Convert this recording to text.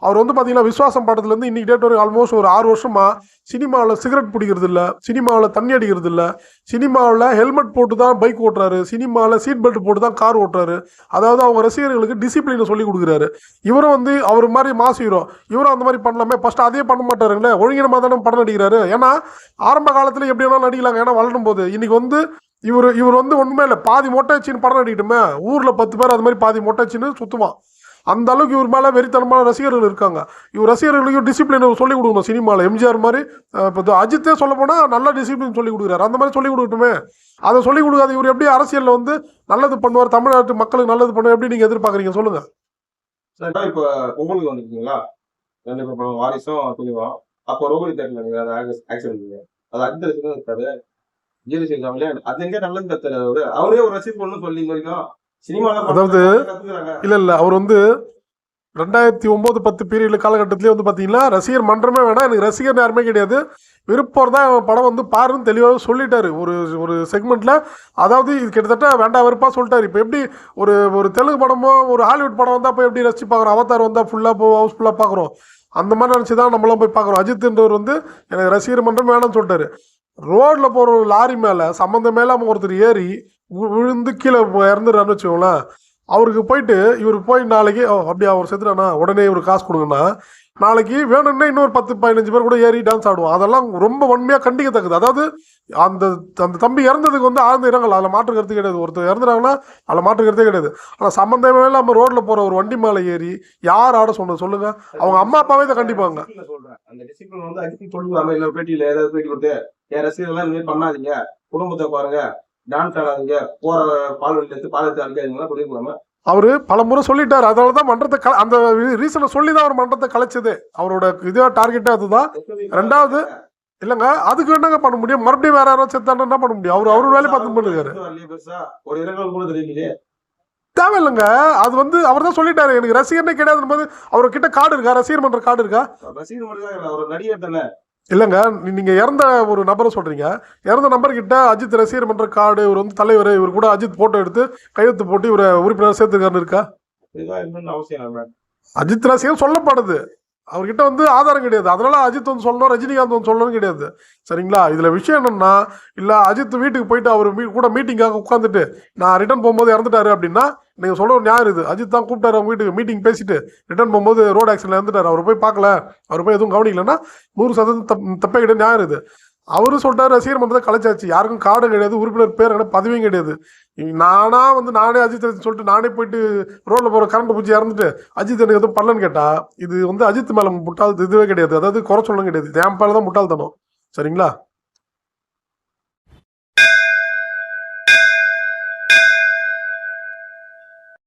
அவர் வந்து பார்த்தீங்கன்னா விஸ்வாசம் படத்துலேருந்து இன்னைக்கு டேட் வரைக்கும் ஆல்மோஸ்ட் ஒரு 6 வருஷமா சினிமாவில் சிகரெட் பிடிக்கிறது இல்லை, சினிமாவில் தண்ணி அடிக்கிறது இல்லை, சினிமாவில் ஹெல்மெட் போட்டு தான் பைக் ஓட்டுறாரு, சினிமாவில் சீட் பெல்ட் போட்டு தான் கார் ஓட்டுறாரு. அதாவது அவங்க ரசிகர்களுக்கு டிசிப்ளினை சொல்லி கொடுக்குறாரு. இவரும் வந்து அவர் மாதிரி மாஸ் ஹீரோ, இவரும் அந்த மாதிரி பண்ணலாமே, ஃபர்ஸ்ட் அதே பண்ண மாட்டாருங்களே, ஒழுங்கினமாக தானே படம் நடிக்கிறாரு. ஏன்னா ஆரம்ப காலத்தில் எப்படி வேணாலும் நடிக்கலாங்க, ஏன்னா வளரும் போது இன்னைக்கு வந்து இவர் வந்து ஒன்றுமே இல்லை, பாதி மொட்டைச்சின்னு படம் நடிக்கட்டுமே, ஊரில் 10 பேர் அது மாதிரி பாதி மொட்டைச்சின்னு சுற்றுவான். அந்த அளவுக்கு இவர் மேலே வெறித்தனமான ரசிகர்கள் இருக்காங்க. இவர் ரசிகர்களுக்கும் டிசிப்ளின் சொல்லிக் கொடுக்கணும். சினிமாவில் எம்ஜிஆர் மாதிரி இப்போ அஜித்தே சொல்ல போனால் நல்ல டிசிப்ளின் சொல்லிக் கொடுக்குறாரு, அந்த மாதிரி சொல்லிக் கொடுக்கட்டுமே. அதை சொல்லிக் கொடுக்காது இவர் எப்படி அரசியலில் வந்து நல்லது பண்ணுவார், தமிழ்நாட்டு மக்களுக்கு நல்லது பண்ணுவார், எப்படி நீங்கள் எதிர்பார்க்குறீங்க சொல்லுங்கள் சார். இப்போ உங்களுக்கு வந்துருக்கீங்களா ரெண்டு படம் வாரிசும் துணிவம், அப்போ ரோகிணி தேட்டர்ல ஆக்சிடென்ட் அது அஜித் இருக்காரு, ஜீவி சிங்காமலே அது எங்கே நல்லது கத்துறாரு, அவரே ஒரு ரசிகர் பொண்ணு சொல்லி வரைக்கும் சினிமாவில். அதாவது இல்லை அவர் வந்து 2009-10 பீரியட் காலகட்டத்திலே வந்து பார்த்தீங்கன்னா ரசிகர் மன்றமே வேணாம், எனக்கு ரசிகர் யாருமே கிடையாது, விருப்பம் தான் படம் வந்து பாருன்னு தெளிவாக சொல்லிட்டாரு ஒரு செக்மெண்ட்டில். அதாவது இது கிட்டத்தட்ட வேண்டாம் வெறுப்பாக சொல்லிட்டாரு. இப்போ எப்படி ஒரு தெலுங்கு படமோ ஒரு ஹாலிவுட் படம் வந்தால் போய் எப்படி ரசிச்சு பார்க்குறோம், அவதார் வந்தால் ஃபுல்லாக ஹவுஸ்ஃபுல்லாக பார்க்குறோம், அந்த மாதிரி நினச்சி தான் நம்மளாம் போய் பார்க்குறோம். அஜித்ன்றவர் வந்து எனக்கு ரசிகர் மன்றம் வேணாம்னு சொல்லிட்டாரு. ரோட்டில் போகிற ஒரு லாரி மேலே சம்மந்தம் மேலாமல் ஒருத்தர் ஏறி விழுந்து கீழே இறந்துடுறான்னு வச்சுக்கோங்களேன். அவருக்கு போயிட்டு இவர் போய் நாளைக்கு அப்படியே அவர் செத்துறானா உடனே இவர் காசு கொடுங்கன்னா நாளைக்கு வேணும்னா இன்னொரு 10-15 பேர் கூட ஏறி டான்ஸ் ஆடுவோம். அதெல்லாம் ரொம்ப வன்மையாக கண்டிக்கத்தக்கது. அதாவது அந்த அந்த தம்பி இறந்ததுக்கு வந்து ஆழ்ந்த இரங்கல், அதில் மாற்று கருத்து கிடையாது. ஒருத்தர் இறந்துறாங்கன்னா அதில் மாற்று கருத்தே கிடையாது. ஆனால் சம்மந்தமே இல்லாமல் ரோட்டில் போகிற ஒரு வண்டி மேலே ஏறி யார் ஆட சொன்னது சொல்லுங்க? அவங்க அம்மா அப்பாவே இதை கண்டிப்பாங்க. அந்த டிசிப்ளின் வந்து அஜித் சொல்லுவாங்க, இல்லை பேட்டியில் ஏதாவது பேட்டி கொடுத்து என் ரசிகர்கள்லாம் இந்த மாதிரி பண்ணாதீங்க, குடும்பத்தை பாருங்க, டான்ஸ் ஆடாதீங்க, போற பால்வெளியில இருந்து பாலத்தை அடிக்காதீங்கன்னா சொல்லிருக்கலாமா? அவரு பல முறை சொல்லிட்டாரு. அதனால தான் மன்றத்தை அந்த ரீசனை சொல்லி தான் அவர் மன்றத்தை கலைச்சது. அவரோட இதே டார்கெட்டே அதுதான். ரெண்டாவது இல்லைங்க, அதுக்கு என்னங்க பண்ண முடியும்? மறுபடியும் வேற யாராவது செத்தான என்ன பண்ண முடியும்? அவரு வேலையை பார்த்து பண்ணுறாரு. ஒரு இரங்கல் கூட தெரியலையே, தேவையில்லைங்க. அது வந்து அவர் தான் சொல்லிட்டாரு, எனக்கு ரசிகர்னே கிடையாது போது. அவர்கிட்ட கார்டு இருக்கா? ரசிகர் மன்ற கார்டு இருக்கா? ரசிகர் மன்ற ஒரு நடிகர் தானே. இல்லைங்க, நீங்கள் இறந்த ஒரு நபரை சொல்கிறீங்க, இறந்த நபர்கிட்ட அஜித் ரசிகர் மன்ற கார்டு, இவர் வந்து தலைவர், இவர் கூட அஜித் ஃபோட்டோ எடுத்து கையெழுத்து போட்டு இவரை உறுப்பினர் சேர்த்துக்காருன்னு இருக்கா? அவசியம் அஜித் ரசிகர் சொல்லப்படுது, அவர்கிட்ட வந்து ஆதாரம் கிடையாது. அதனால அஜித் வந்து சொல்லணும், ரஜினிகாந்த் வந்து சொல்லணும் கிடையாது. சரிங்களா? இதில் விஷயம் என்னன்னா, இல்லை அஜித் வீட்டுக்கு போயிட்டு அவர் கூட மீட்டிங்காக உட்காந்துட்டு நான் ரிட்டர்ன் போகும்போது இறந்துட்டாரு அப்படின்னா நீங்கள் சொல்ல ஒரு நியாயம் இது. அஜித் தான் கூப்பிட்டாரு அவங்க வீட்டுக்கு, மீட்டிங் பேசிட்டு ரிட்டர்ன் போகும்போது ரோடு ஆக்சிடென்ட்ல இறந்துட்டார், அவர் போய் பார்க்கல, அவர் போய் எதுவும் கவனிக்கலன்னா 100% தப்பே கிடையாது, நியாயம் இது. அவரும் சொல்லிட்டாரு ரசிகர் மன்றத்தை கலைச்சாச்சு, யாருக்கும் கார்டு கிடையாது, உறுப்பினர் பேர் என்ன பதவியும் கிடையாது. நானே அஜித் சொல்லிட்டு நானே போயிட்டு ரோட்ல போற கரண்ட் பூச்சி இறந்துட்டு அஜித் எனக்கு எதுவும் பண்ணலன்னு கேட்டா இது வந்து அஜித் மேல முட்டாள் இதுவே கிடையாது. அதாவது குறை சொல்லணும் கிடையாது, என் மேல தான் முட்டாள்தனம். சரிங்களா?